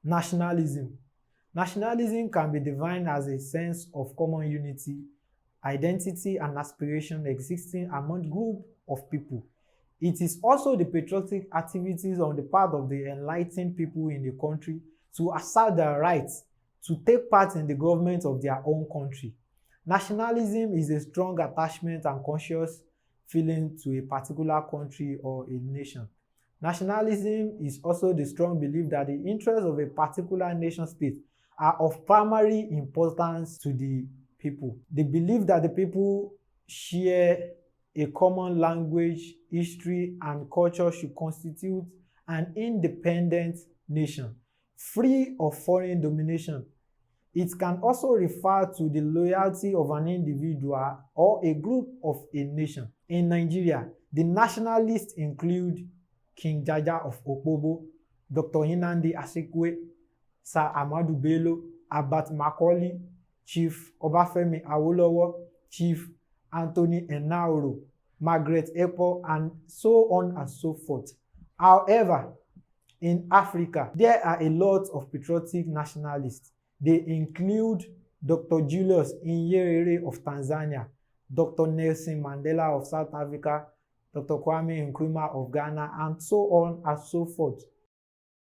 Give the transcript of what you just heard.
Nationalism. Nationalism can be defined as a sense of common unity, identity, and aspiration existing among group of people. It is also the patriotic activities on the part of the enlightened people in the country to assert their rights to take part in the government of their own country. Nationalism is a strong attachment and conscious feeling to a particular country or a nation. Nationalism is also the strong belief that the interests of a particular nation state are of primary importance to the people. The belief that the people share a common language, history, and culture should constitute an independent nation, free of foreign domination. It can also refer to the loyalty of an individual or a group of a nation. In Nigeria, the nationalists include King Jaja of Okpobo, Dr. Nnamdi Azikiwe, Sir Ahmadu Bello, Abat Macaulay, Chief Obafemi Awolowo, Chief Anthony Enahoro, Margaret Ekpo, and so on and so forth. However, in Africa, there are a lot of patriotic nationalists. They include Dr. Julius Nyerere of Tanzania, Dr. Nelson Mandela of South Africa, Dr. Kwame Nkrumah of Ghana, and so on and so forth.